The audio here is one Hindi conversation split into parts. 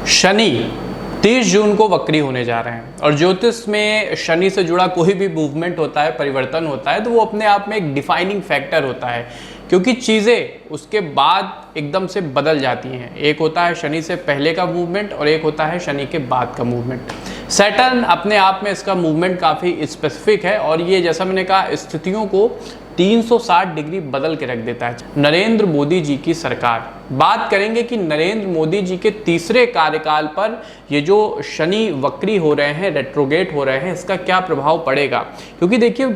शनि 30 जून को वक्री होने जा रहे हैं और ज्योतिष में शनि से जुड़ा कोई भी मूवमेंट होता है, परिवर्तन होता है, तो वो अपने आप में एक डिफाइनिंग फैक्टर होता है, क्योंकि चीज़ें उसके बाद एकदम से बदल जाती हैं। एक होता है शनि से पहले का मूवमेंट और एक होता है शनि के बाद का मूवमेंट। सैटर्न अपने आप में इसका मूवमेंट काफ़ी स्पेसिफिक है और ये जैसा मैंने कहा स्थितियों को 360 डिग्री बदल के रख देता है। नरेंद्र मोदी जी की सरकार, बात करेंगे कि नरेंद्र मोदी जी के तीसरे कार्यकाल पर ये जो शनि वक्री हो रहे हैं, रेट्रोगेट हो रहे हैं, इसका क्या प्रभाव पड़ेगा। क्योंकि देखिए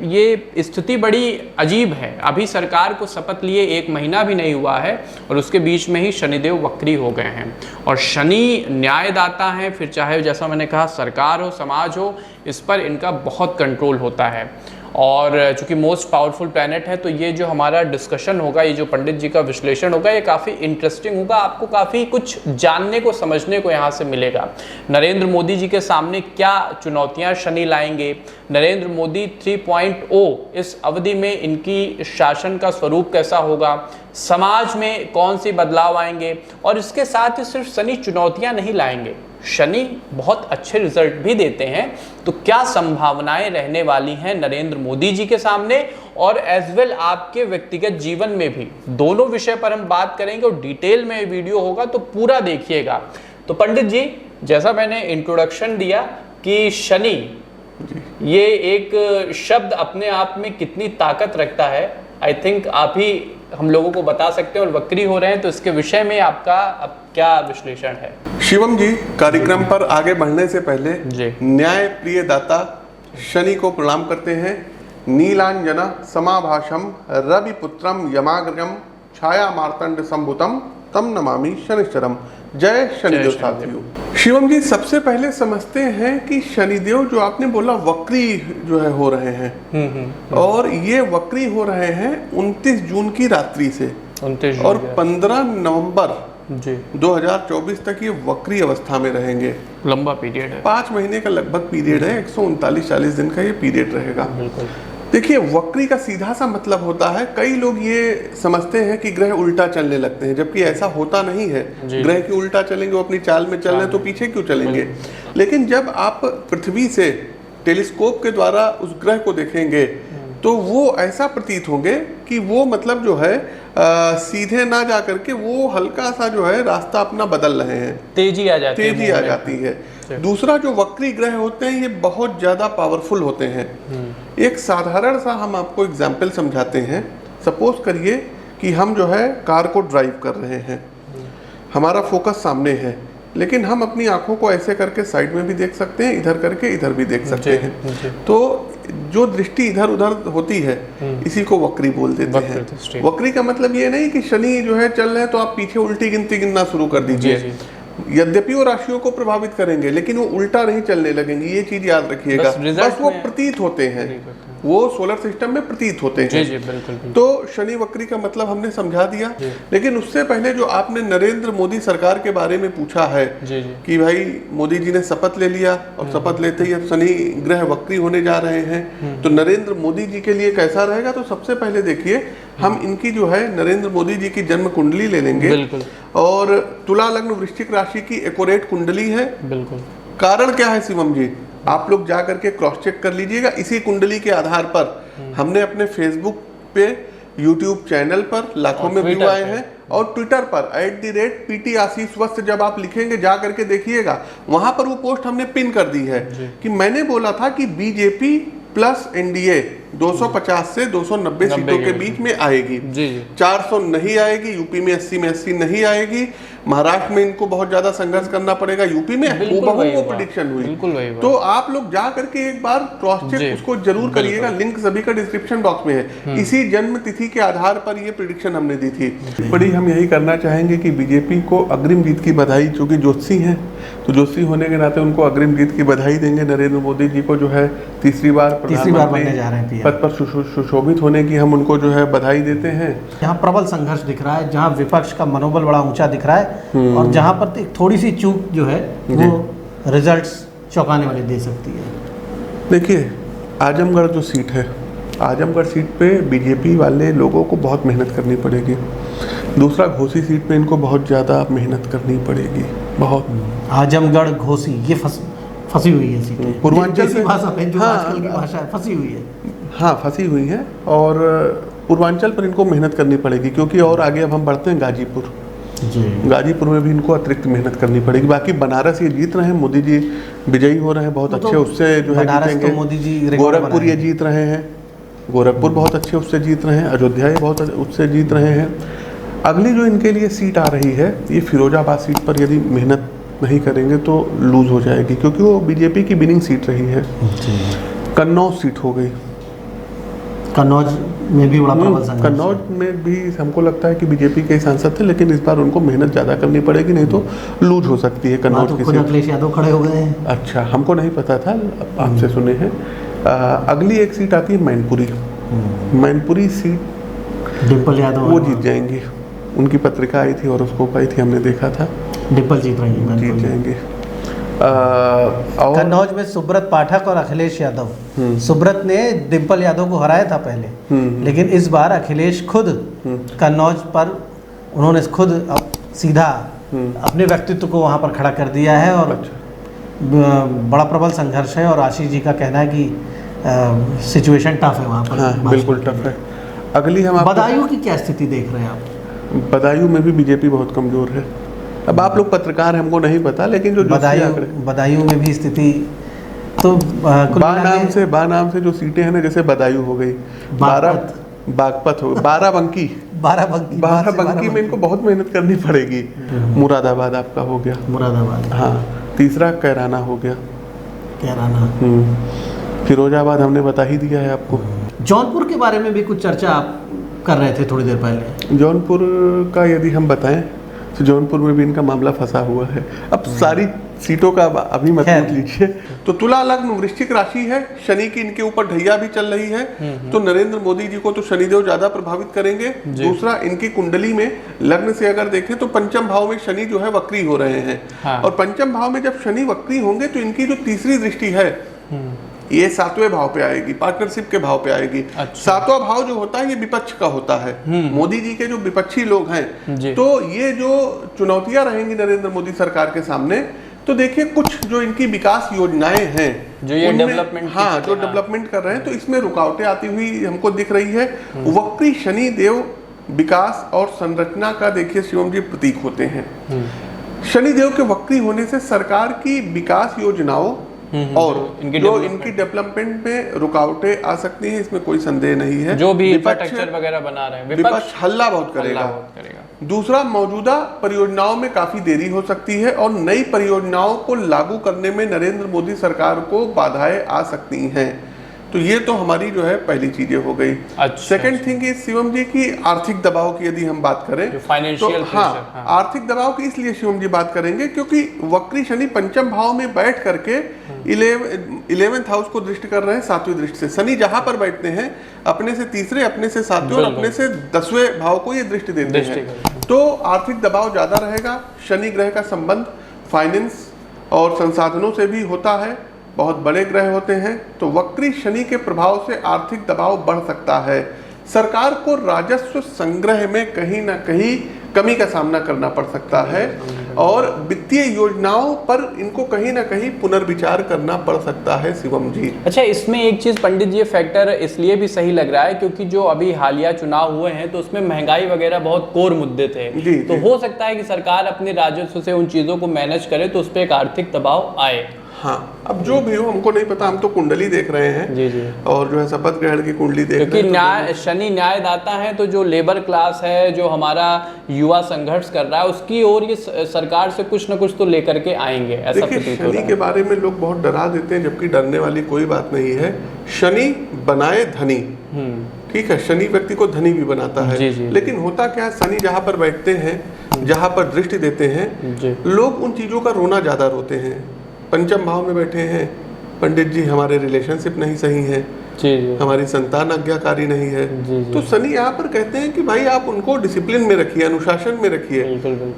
ये स्थिति बड़ी अजीब है। अभी सरकार को शपथ लिए 1 महीना भी नहीं हुआ है और उसके बीच में ही शनिदेव वक्री हो गए हैं। और शनि न्यायदाता हैं, फिर चाहे जैसा मैंने कहा सरकार हो, समाज हो, इस पर इनका बहुत कंट्रोल होता है। और चूंकि मोस्ट पावरफुल प्लैनेट है तो ये जो हमारा डिस्कशन होगा, ये जो पंडित जी का विश्लेषण होगा, ये काफ़ी इंटरेस्टिंग होगा। आपको काफ़ी कुछ जानने को, समझने को यहाँ से मिलेगा। नरेंद्र मोदी जी के सामने क्या चुनौतियाँ शनि लाएंगे, नरेंद्र मोदी 3.0 इस अवधि में इनकी शासन का स्वरूप कैसा होगा, समाज में कौन सी बदलाव आएंगे। और इसके साथ ही सिर्फ शनि चुनौतियाँ नहीं लाएंगे, शनि बहुत अच्छे रिजल्ट भी देते हैं। तो क्या संभावनाएं रहने वाली हैं नरेंद्र मोदी जी के सामने और एज वेल आपके व्यक्तिगत जीवन में भी, दोनों विषय पर हम बात करेंगे और डिटेल में वीडियो होगा तो पूरा देखिएगा। तो पंडित जी, जैसा मैंने इंट्रोडक्शन दिया कि शनि ये एक शब्द अपने आप में कितनी ताकत रखता है, आई थिंक आप ही हम लोगों को बता सकते हैं। और वक्री हो रहे हैं तो इसके विषय में आपका अब क्या विश्लेषण है। शिवम जी, कार्यक्रम पर आगे बढ़ने से पहले न्याय प्रिय दाता शनि को प्रणाम करते हैं। नीलांजना समाभाषम रविपुत्रम यमाग्रम छाया मार्तंड संभुतम तम नमामि शनिश्चरम। जय शनिदेव साथियों। शिवम जी, सबसे पहले समझते हैं कि शनिदेव जो आपने बोला वक्री जो है हो रहे हैं और ये वक्री हो रहे हैं 29 जून की रात्रि से 29 और 15 नवंबर 2024 तक ये वक्री अवस्था में रहेंगे। लंबा पीरियड है, 5 महीने का लगभग पीरियड है, 139-40 दिन का ये पीरियड रहेगा। बिल्कुल। देखिए, वक्री का सीधा सा मतलब होता है, कई लोग ये समझते हैं कि ग्रह उल्टा चलने लगते हैं, जबकि ऐसा होता नहीं है। ग्रह की उल्टा चलेंगे, वो अपनी चाल में चल रहे हैं तो पीछे क्यों चलेंगे। लेकिन जब आप पृथ्वी से टेलीस्कोप के द्वारा उस ग्रह को देखेंगे तो वो ऐसा प्रतीत होंगे कि वो मतलब जो है सीधे ना जा करके वो हल्का सा जो है रास्ता अपना बदल रहे हैं, तेजी आ जाती है। दूसरा, जो वक्री ग्रह होते हैं ये बहुत ज्यादा पावरफुल होते हैं। एक साधारण सा हम आपको एग्जाम्पल समझाते हैं। सपोज करिए कि हम जो है कार को ड्राइव कर रहे हैं, हमारा फोकस सामने है, लेकिन हम अपनी आंखों को ऐसे करके साइड में भी देख सकते हैं, इधर करके इधर भी देख सकते हैं। तो जो दृष्टि इधर उधर होती है इसी को वक्री बोल देते हैं। वक्री का मतलब ये नहीं कि शनि जो है चल रहे हैं तो आप पीछे उल्टी गिनती गिनना शुरू कर दीजिए। यद्यपि वो राशियों को प्रभावित करेंगे लेकिन वो उल्टा नहीं चलने लगेंगे, ये चीज याद रखिएगा। बस वो प्रतीत होते हैं, वो सोलर सिस्टम में प्रतीत होते हैं। जी, बिल्कुल। तो शनि वक्री का मतलब हमने समझा दिया। लेकिन उससे पहले जो आपने नरेंद्र मोदी सरकार के बारे में पूछा है कि भाई मोदी जी ने शपथ ले लिया और शपथ लेते ही अब शनि ग्रह वक्री होने जा रहे हैं, तो नरेंद्र मोदी जी के लिए कैसा रहेगा। तो सबसे पहले देखिए, हम इनकी जो है नरेंद्र मोदी जी की जन्म कुंडली ले लेंगे और तुला लग्न वृश्चिक राशि की एक्यूरेट कुंडली है। बिल्कुल। कारण क्या है शिवम जी, आप लोग जा करके क्रॉस चेक कर लीजिएगा। इसी कुंडली के आधार पर हमने अपने फेसबुक पे, यूट्यूब चैनल पर लाखों में व्यू आए हैं और ट्विटर पर @PT आशीष वस्त जब आप लिखेंगे जा करके देखिएगा, वहां पर वो पोस्ट हमने पिन कर दी है कि मैंने बोला था कि बीजेपी प्लस एनडीए 250 से 290 सीटों के बीच में आएगी। 400 नहीं आएगी, यूपी में 80 में 80 नहीं आएगी, महाराष्ट्र में इनको बहुत ज्यादा संघर्ष करना पड़ेगा, यूपी में वो प्रेडिक्शन हुई। तो आप लोग जा करके एक बार क्रॉस चेक उसको जरूर करिएगा, लिंक सभी का डिस्क्रिप्शन बॉक्स में है। इसी जन्म तिथि के आधार पर ये प्रेडिक्शन हमने दी थी। बड़ी हम यही करना चाहेंगे कि बीजेपी को अग्रिम जीत की बधाई, चूंकि ज्योतिषी हैं तो ज्योतिषी होने के नाते उनको अग्रिम जीत की बधाई देंगे। नरेंद्र मोदी जी को जो है तीसरी बार बनने जा रहे हैं पद पर सुशोभित होने की हम उनको जो है बधाई देते हैं। जहाँ प्रबल संघर्ष दिख रहा है, जहाँ विपक्ष का मनोबल बड़ा ऊंचा दिख रहा है और जहाँ पर थोड़ी सी चूक जो है वो रिजल्ट्स चौंकाने वाले दे सकती है। देखिए, आजमगढ़ जो सीट है, आजमगढ़ सीट पे बीजेपी वाले लोगों को बहुत मेहनत करनी पड़ेगी। दूसरा, घोसी सीट पे इनको बहुत ज़्यादा मेहनत करनी पड़ेगी। बहुत। आजमगढ़, घोसी, ये फंसी हुई है सीटें। पूर्वांचल जैसी में भाषा है जो हाँ, आजकल की भाषा है, फंसी हुई है। हाँ फंसी हुई है, और पूर्वांचल पर इनको मेहनत करनी पड़ेगी, क्योंकि और आगे अब हम बढ़ते हैं गाजीपुर। जी। गाजीपुर में भी इनको अतिरिक्त मेहनत करनी पड़ेगी। बाकी बनारस ये जीत रहे हैं, मोदी जी विजयी हो रहे हैं बहुत अच्छे, उससे जो है बनारस जीतेंगे। तो मोदी जी रिकॉर्ड गोरखपुर ये जीत रहे हैं, गोरखपुर बहुत अच्छे उससे जीत रहे हैं, अयोध्या ये बहुत उससे जीत रहे हैं। अगली जो इनके लिए सीट आ रही है, ये फिरोजाबाद सीट पर यदि मेहनत नहीं करेंगे तो लूज हो जाएगी, क्योंकि वो बीजेपी की विनिंग सीट रही है। कन्नौज सीट हो गई, कन्नौज में भी बड़ा प्रबल संघर्ष। कन्नौज में भी हमको लगता है कि बीजेपी के सांसद थे, लेकिन इस बार उनको मेहनत ज़्यादा करनी पड़ेगी, नहीं तो लूज हो सकती है कन्नौज तो की खुद सीट। अखिलेश यादव खड़े हो गए हैं। अच्छा, हमको नहीं पता था, आपसे सुने हैं। अगली एक सीट आती है मैनपुरी। मैनपुरी सीट डिम्पल यादव वो जीत जाएंगी, उनकी पत्रिका आई थी और उसको पाई थी, हमने देखा था, डिम्पल जीत रही है, जीत जाएंगे। और कन्नौज में सुब्रत पाठक और अखिलेश यादव। सुब्रत ने डिम्पल यादव को हराया था पहले, लेकिन इस बार अखिलेश खुद कन्नौज पर उन्होंने खुद सीधा अपने व्यक्तित्व को वहां पर खड़ा कर दिया है, और बड़ा प्रबल संघर्ष है। और आशीष जी का कहना है कि सिचुएशन टफ है वहां पर। हाँ, बिल्कुल टफ है। अगली हम बदायूं की क्या स्थिति देख रहे हैं आप? बदायूं में भी बीजेपी बहुत कमजोर है। अब आप लोग पत्रकार, हमको नहीं पता, लेकिन जो बदायूं में भी स्थिति तो बा नाम से जो सीटें हैं ना, जैसे बदायूं हो गई, बागपत हो, बाराबंकी में इनको बहुत मेहनत करनी पड़ेगी। मुरादाबाद आपका हो गया, मुरादाबाद, हाँ। तीसरा कैराना हो गया, कैराना। फिरोजाबाद हमने बता ही दिया है आपको। जौनपुर के बारे में भी कुछ चर्चा आप कर रहे थे थोड़ी देर पहले। जौनपुर का यदि हम बताएं तो जौनपुर में भी इनका मामला फंसा हुआ है। अब सारी सीटों का अभी मत लीजिए। तो तुला लग्न वृश्चिक राशि है, शनि की इनके ऊपर ढैया भी चल रही है, तो नरेंद्र मोदी जी को तो शनिदेव ज्यादा प्रभावित करेंगे। दूसरा, इनकी कुंडली में लग्न से अगर देखें तो पंचम भाव में शनि जो है वक्री हो रहे हैं। हाँ। और पंचम भाव में जब शनि वक्री होंगे तो इनकी जो तीसरी दृष्टि है ये 7वें भाव पे आएगी, पार्टनरशिप के भाव पे आएगी। अच्छा। 7वां भाव जो होता है ये विपक्ष का होता है। मोदी जी के जो विपक्षी लोग हैं, तो ये जो चुनौतियां रहेंगी नरेंद्र मोदी सरकार के सामने, तो देखिए कुछ जो इनकी विकास योजनाएं हैं, जो ये डेवलपमेंट, हाँ, जो डेवलपमेंट कर रहे हैं, तो इसमें रुकावटें आती हुई हमको दिख रही है। वक्री शनि देव विकास और संरचना का देखिए शिवम जी प्रतीक होते हैं। शनिदेव के वक्री होने से सरकार की विकास योजनाओं और इनकी डेवलपमेंट में रुकावटें आ सकती हैं, इसमें कोई संदेह नहीं है। जो भी इंफ्रास्ट्रक्चर वगैरह बना रहे हैं, विपक्ष हल्ला बहुत करेगा। दूसरा, मौजूदा परियोजनाओं में काफी देरी हो सकती है और नई परियोजनाओं को लागू करने में नरेंद्र मोदी सरकार को बाधाएं आ सकती हैं। तो ये तो हमारी जो है पहली चीजें हो गई। सेकंड थिंग इज शिवम जी की आर्थिक दबाव की यदि हम बात करें, फाइनेंशियल, तो हाँ, आर्थिक दबाव की इसलिए शिवम जी बात करेंगे क्योंकि वक्री शनि पंचम भाव में बैठ करके 11th हाउस को दृष्टि कर रहे हैं 7वीं दृष्टि से। शनि जहां पर बैठते हैं अपने से तीसरे, अपने से 7वें और अपने से 10वें भाव को ये दृष्टि देते हैं, तो आर्थिक दबाव ज्यादा रहेगा। शनि ग्रह का संबंध फाइनेंस और संसाधनों से भी होता है, बहुत बड़े ग्रह होते हैं, तो वक्री शनि के प्रभाव से आर्थिक दबाव बढ़ सकता है। सरकार को राजस्व संग्रह में कहीं ना कहीं कमी का सामना करना पड़ सकता है और वित्तीय योजनाओं पर इनको कहीं ना कहीं पुनर्विचार करना पड़ सकता है शिवम जी। अच्छा, इसमें एक चीज पंडित जी, फैक्टर इसलिए भी सही लग रहा है क्योंकि जो अभी हालिया चुनाव हुए हैं तो उसमें महंगाई वगैरह बहुत कोर मुद्दे थे। तो हो सकता है कि सरकार अपने राजस्व से उन चीजों को मैनेज करे तो उस पर एक आर्थिक दबाव आए। हाँ, अब जो भी हो हमको नहीं पता, हम तो कुंडली देख रहे हैं। जी जी। और जो है शपथ ग्रहण की कुंडली देख रहे हैं, क्योंकि न्याय शनि न्यायदाता है, तो जो लेबर क्लास है, जो हमारा युवा संघर्ष कर रहा है, उसकी ओर ये सरकार से कुछ न कुछ तो लेकर के आएंगे, ऐसा प्रतीत हो रहा है। शनि के बारे में लोग बहुत डरा देते हैं, जबकि डरने वाली कोई बात नहीं है। शनि बनाए धनी, ठीक है, शनि व्यक्ति को धनी भी बनाता है। जी। लेकिन होता क्या है, शनि जहाँ पर बैठते हैं, जहाँ पर दृष्टि देते हैं, लोग उन चीजों का रोना ज्यादा रोते हैं। पंचम भाव में बैठे हैं पंडित जी, हमारे रिलेशनशिप नहीं सही है, हमारी संतान आज्ञाकारी नहीं है, तो शनि यहाँ पर कहते हैं कि भाई आप उनको डिसिप्लिन में रखिए, अनुशासन में रखिए।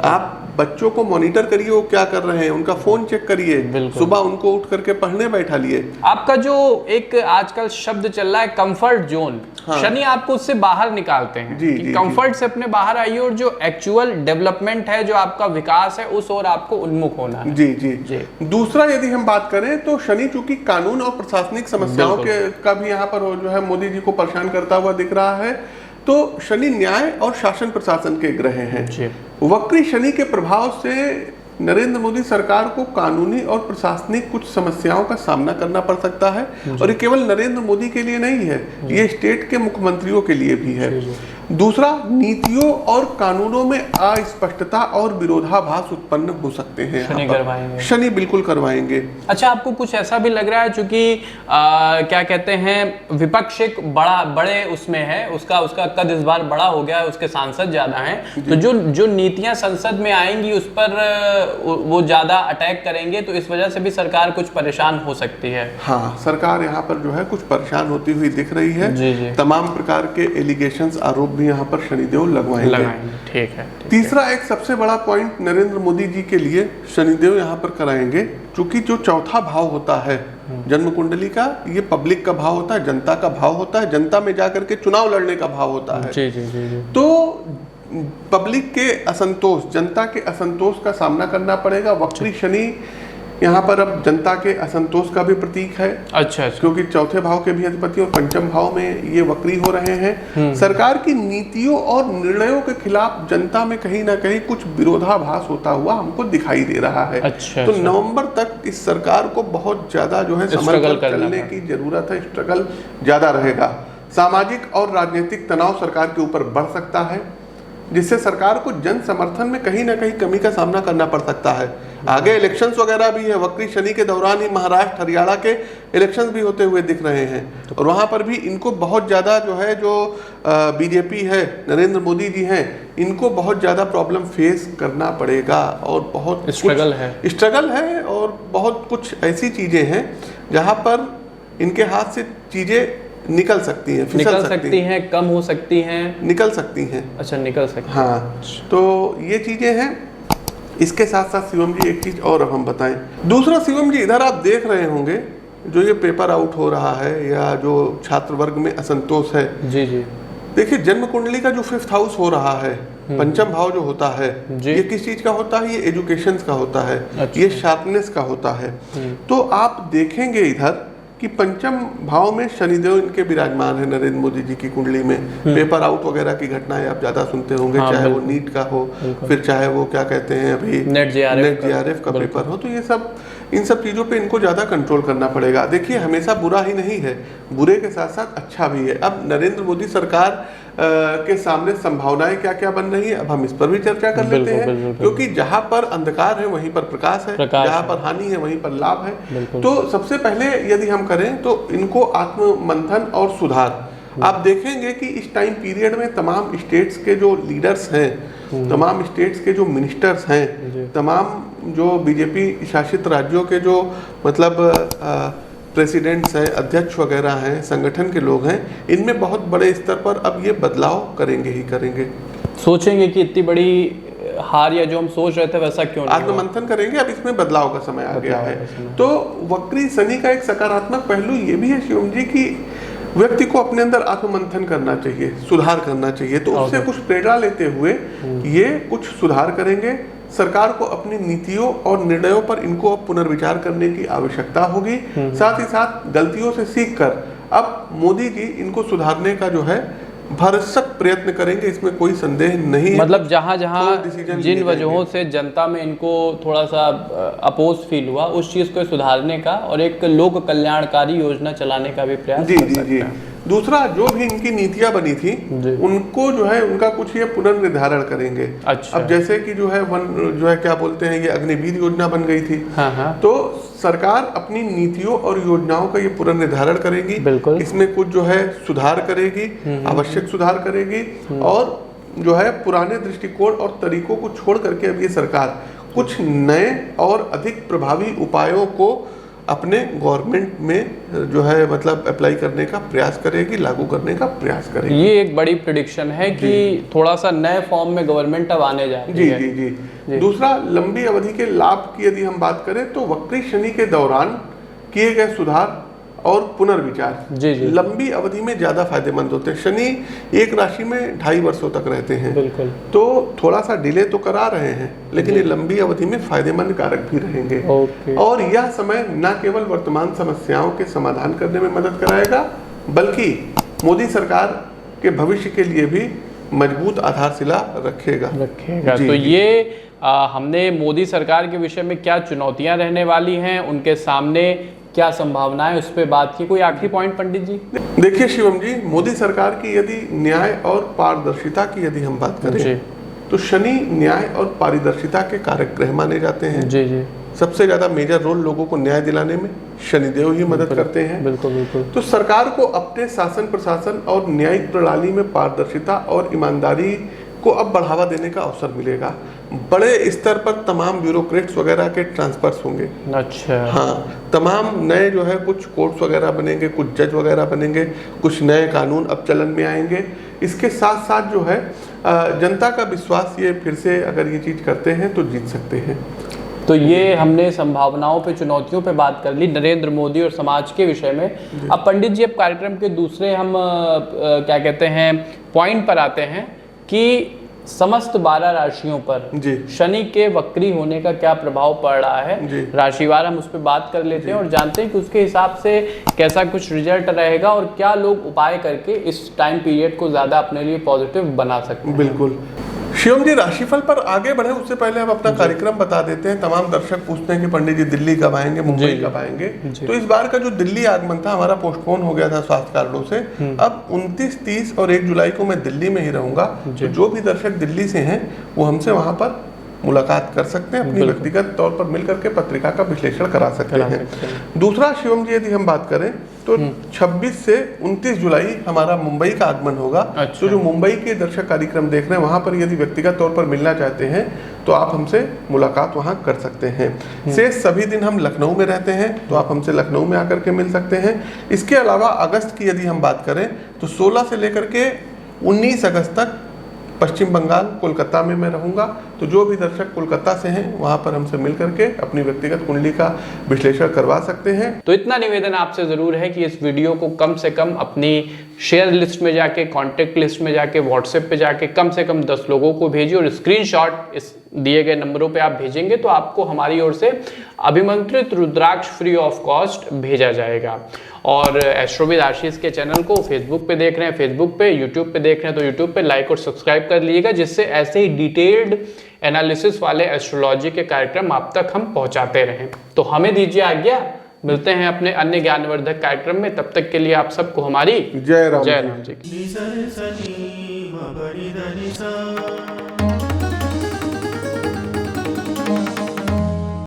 आप बच्चों को मॉनिटर करिए वो क्या कर रहे हैं, उनका फोन चेक करिए, सुबह उनको उठ करके पढ़ने बैठा लिए। आपका जो एक आजकल शब्द चल रहा है कंफर्ट जोन, हाँ। शनि आपको उससे बाहर निकालते हैं कि कंफर्ट से अपने बाहर आइए और जो एक्चुअल डेवलपमेंट है, जो आपका विकास है, उस ओर आपको उन्मुख होना है। जी जी जी। दूसरा यदि हम बात करें तो शनि चूंकि कानून और प्रशासनिक समस्याओं का भी यहाँ पर जो है मोदी जी को परेशान करता हुआ दिख रहा है, तो शनि न्याय और शासन प्रशासन के ग्रह हैं। वक्री शनि के प्रभाव से नरेंद्र मोदी सरकार को कानूनी और प्रशासनिक कुछ समस्याओं का सामना करना पड़ सकता है, और ये केवल नरेंद्र मोदी के लिए नहीं है, ये स्टेट के मुख्यमंत्रियों के लिए भी है। दूसरा, नीतियों और कानूनों में अस्पष्टता और विरोधाभास उत्पन्न हो सकते हैं। शनि करवाएंगे, शनि बिल्कुल करवाएंगे। अच्छा, आपको कुछ ऐसा भी लग रहा है चूंकि क्या कहते हैं विपक्ष एक बड़े उसमें है, उसका कद इस बार बड़ा हो गया है, उसके सांसद ज्यादा हैं, तो जो नीतियां संसद में आएंगी उस पर वो ज्यादा अटैक करेंगे, तो इस वजह से भी सरकार कुछ परेशान हो सकती है। हाँ, सरकार यहाँ पर जो है कुछ परेशान होती हुई दिख रही है। जी। तमाम प्रकार के एलिगेशंस, आरोप भी यहाँ पर शनिदेव लगवाएंगे। ठीक है। तीसरा एक सबसे बड़ा पॉइंट नरेंद्र मोदी जी के लिए शनिदेव यहाँ पर कराएंगे, क्योंकि जो चौथा भाव होता है जन्म कुंडली का, ये पब्लिक का भाव होता है, जनता का भाव होता है, जनता में जाकर के चुनाव लड़ने का भाव होता है। जी जी जी जी। तो पब्लिक के असंतोष, जनता के असंतोष का सामना करना पड़ेगा। वक्री शनि यहाँ पर अब जनता के असंतोष का भी प्रतीक है। अच्छा। क्योंकि चौथे भाव के भी अधिपति और पंचम भाव में ये वक्री हो रहे हैं। सरकार की नीतियों और निर्णयों के खिलाफ जनता में कहीं ना कहीं कुछ विरोधाभास होता हुआ हमको दिखाई दे रहा है। अच्छा। तो नवंबर तक इस सरकार को बहुत ज्यादा जो है संभल कर चलने की जरूरत है, स्ट्रगल ज्यादा रहेगा। सामाजिक और राजनीतिक तनाव सरकार के ऊपर बढ़ सकता है, जिससे सरकार को जन समर्थन में कहीं ना कहीं कमी का सामना करना पड़ सकता है। आगे इलेक्शंस वगैरह भी है, वक्री शनि के दौरान ही महाराष्ट्र हरियाणा के इलेक्शंस भी होते हुए दिख रहे हैं, और वहां पर भी इनको बहुत ज़्यादा जो है, जो बीजेपी है, नरेंद्र मोदी जी हैं, इनको बहुत ज़्यादा प्रॉब्लम फेस करना पड़ेगा, और बहुत स्ट्रगल है और बहुत कुछ ऐसी चीज़ें हैं जहाँ पर इनके हाथ से चीज़ें निकल सकती हैं, निकल सकती हैं, कम हो सकती हैं, निकल सकती हैं। अच्छा, निकल सकती हैं। हाँ, तो ये चीजें हैं। इसके साथ साथ शिवम जी एक चीज और हम बताएं। दूसरा शिवम जी, इधर आप देख रहे होंगे जो ये पेपर आउट हो रहा है या जो छात्र वर्ग में असंतोष है। जी जी। देखिए, जन्म कुंडली का जो 5th हाउस हो रहा है, पंचम भाव जो होता है, ये किस चीज का होता है? ये एजुकेशन का होता है। अच्छा। ये शार्पनेस का होता है। तो आप देखेंगे इधर कि पंचम भाव में शनिदेव इनके विराजमान है नरेंद्र मोदी जी की कुंडली में। पेपर आउट वगैरह की घटनाएं आप ज्यादा सुनते होंगे। हाँ, चाहे वो नीट का हो, फिर चाहे वो क्या कहते हैं अभी नेट JRF का पेपर हो, तो ये सब, इन सब चीज़ों पे इनको ज़्यादा कंट्रोल करना पड़ेगा। देखिए, हमेशा बुरा ही नहीं है, बुरे के साथ साथ अच्छा भी है। अब नरेंद्र मोदी सरकार के सामने संभावनाएं क्या क्या बन रही है, अब हम इस पर भी चर्चा कर लेते हैं। क्योंकि जहां पर अंधकार है वहीं पर प्रकाश है, जहां पर हानि है वहीं पर लाभ है। तो सबसे पहले यदि हम करें तो इनको आत्म मंथन और सुधार। आप देखेंगे कि इस टाइम पीरियड में तमाम स्टेट्स के जो लीडर्स हैं, तमाम स्टेट्स के जो मिनिस्टर्स हैं, तमाम जो बीजेपी शासित राज्यों के जो मतलब प्रेसिडेंट्स हैं, अध्यक्ष वगैरह हैं, संगठन के लोग हैं, इनमें बहुत बड़े स्तर पर अब ये बदलाव करेंगे ही करेंगे। सोचेंगे कि इतनी बड़ी हार या जो हम सोच रहे थे वैसा क्यों नहीं, आत्ममंथन करेंगे। अब इसमें बदलाव का समय आ गया है। तो वक्री शनि का एक सकारात्मक पहलू ये भी है शिवम जी की व्यक्ति को अपने अंदर आत्ममंथन करना चाहिए, सुधार करना चाहिए। तो उससे कुछ प्रेरणा लेते हुए ये कुछ सुधार करेंगे। सरकार को अपनी नीतियों और निर्णयों पर इनको पुनर्विचार करने की आवश्यकता होगी। साथ ही साथ गलतियों से सीखकर अब मोदी जी इनको सुधारने का जो है भरसक प्रयत्न करेंगे, इसमें कोई संदेह नहीं है। मतलब जहां जिन वजहों से जनता में इनको थोड़ा सा अपोज फील हुआ, उस चीज को सुधारने का और एक लोक कल्याणकारी योजना चलाने का भी प्रयास कर सकते हैं। दूसरा, जो भी इनकी नीतियां बनी थी उनको जो है उनका कुछ ये पुनर्निर्धारण करेंगे। अच्छा। अब जैसे कि जो है क्या बोलते हैं, ये अग्निवीर योजना बन गई थी। हाँ। तो सरकार अपनी नीतियों और योजनाओं का ये पुनर्निर्धारण करेगी। बिल्कुल। इसमें कुछ जो है सुधार करेगी, आवश्यक सुधार करेगी, और जो है पुराने दृष्टिकोण और तरीकों को छोड़ करके अब ये सरकार कुछ नए और अधिक प्रभावी उपायों को अपने गवर्नमेंट में जो है मतलब अप्लाई करने का प्रयास करेगी, लागू करने का प्रयास करेगी। ये एक बड़ी प्रेडिक्शन है कि थोड़ा सा नए फॉर्म में गवर्नमेंट अब आने जा रही है। जी। दूसरा, लंबी अवधि के लाभ की यदि हम बात करें तो वक्री शनि के दौरान किए गए सुधार और पुनर्विचार जी। लंबी अवधि में ज्यादा फायदेमंद होते हैं। शनि एक राशि में 2.5 वर्षों तक रहते हैं, बिल्कुल। तो थोड़ा सा डिले तो करा रहे हैं, लेकिन ये लंबी अवधि में फायदेमंद कारक भी रहेंगे। और यह समय न केवल वर्तमान समस्याओं के समाधान करने में मदद कराएगा, बल्कि मोदी सरकार के भविष्य के लिए भी मजबूत आधारशिला रखेगा। तो ये हमने मोदी सरकार के विषय में क्या चुनौतियां रहने वाली हैं, उनके सामने क्या संभावनाएं, उस पर बात की। कोई आखिरी पॉइंट पंडित जी? देखिए शिवम जी, मोदी सरकार की यदि न्याय और पारदर्शिता की यदि हम बात करें तो शनि न्याय और पारदर्शिता के कारक ग्रह माने जाते हैं। जी। सबसे ज्यादा मेजर रोल लोगों को न्याय दिलाने में शनिदेव ही मदद करते हैं। बिल्कुल। तो सरकार को अपने शासन प्रशासन और न्यायिक प्रणाली में पारदर्शिता और ईमानदारी को अब बढ़ावा देने का अवसर मिलेगा। बड़े स्तर पर तमाम ब्यूरोक्रेट्स वगैरह के ट्रांसफर्स होंगे। अच्छा। हाँ, तमाम नए जो है कुछ कोर्ट्स वगैरह बनेंगे, कुछ जज वगैरह बनेंगे, कुछ नए कानून अब चलन में आएंगे। इसके साथ साथ जो है जनता का विश्वास, ये फिर से अगर ये चीज करते हैं तो जीत सकते हैं। तो ये हमने संभावनाओं पे, चुनौतियों पे बात कर ली, नरेंद्र मोदी और समाज के विषय में। अब पंडित जी, अब कार्यक्रम के दूसरे हम क्या कहते हैं पॉइंट पर आते हैं कि समस्त 12 राशियों पर शनि के वक्री होने का क्या प्रभाव पड़ रहा है। राशिवार हम उस पर बात कर लेते हैं और जानते हैं कि उसके हिसाब से कैसा कुछ रिजल्ट रहेगा और क्या लोग उपाय करके इस टाइम पीरियड को ज्यादा अपने लिए पॉजिटिव बना सकते हैं। बिल्कुल शिवम जी, राशिफल पर आगे बढ़े उससे पहले हम अपना कार्यक्रम बता देते हैं। तमाम दर्शक पूछते हैं कि पंडित जी दिल्ली कब आएंगे, मुंबई कब आएंगे। तो इस बार का जो दिल्ली आगमन था हमारा पोस्टपोन हो गया था स्वास्थ्य कारणों से। अब 29, 30 और 1 जुलाई को मैं दिल्ली में ही रहूंगा। तो जो भी दर्शक दिल्ली से हैं वो हमसे वहां पर मुलाकात कर सकते हैं, अपनी व्यक्तिगत तौर पर मिलकर के पत्रिका का विश्लेषण करा सकते हैं। दूसरा शिवम जी, यदि हम बात करें तो 26 से 29 जुलाई हमारा मुंबई का आगमन होगा। तो जो मुंबई के दर्शक कार्यक्रम देख रहे हैं वहां पर यदि व्यक्तिगत तौर पर मिलना चाहते हैं तो आप हमसे मुलाकात वहां कर सकते हैं। शेष सभी दिन हम लखनऊ में रहते हैं, तो आप हमसे लखनऊ में आकर के मिल सकते हैं। इसके अलावा अगस्त की यदि हम बात करें तो 16 से लेकर के 19 अगस्त तक पश्चिम बंगाल कोलकाता में मैं रहूंगा। तो जो भी दर्शक कोलकाता से हैं वहां पर हमसे मिल करके अपनी व्यक्तिगत कुंडली का विश्लेषण करवा सकते हैं। तो इतना निवेदन आपसे जरूर है कि इस वीडियो को कम से कम अपनी शेयर लिस्ट में जाके, कॉन्टेक्ट लिस्ट में जाके, व्हाट्सएप पे जाके कम से कम 10 लोगों को भेजिए और स्क्रीनशॉट इस दिए गए नंबरों पे आप भेजेंगे तो आपको हमारी ओर से अभिमंत्रित रुद्राक्ष फ्री ऑफ कॉस्ट भेजा जाएगा। और एस्ट्रोविद आशीष के चैनल को फेसबुक पे देख रहे हैं, फेसबुक पे, यूट्यूब पे देख रहे हैं तो यूट्यूब पे लाइक और सब्सक्राइब कर लीजिएगा, जिससे ऐसे ही डिटेल्ड एनालिसिस वाले एस्ट्रोलॉजी के कार्यक्रम आप तक हम पहुंचाते रहें। तो हमें दीजिए आज्ञा, मिलते हैं अपने अन्य ज्ञानवर्धक कार्यक्रम में। तब तक के लिए आप सबको हमारी जय राम जी की।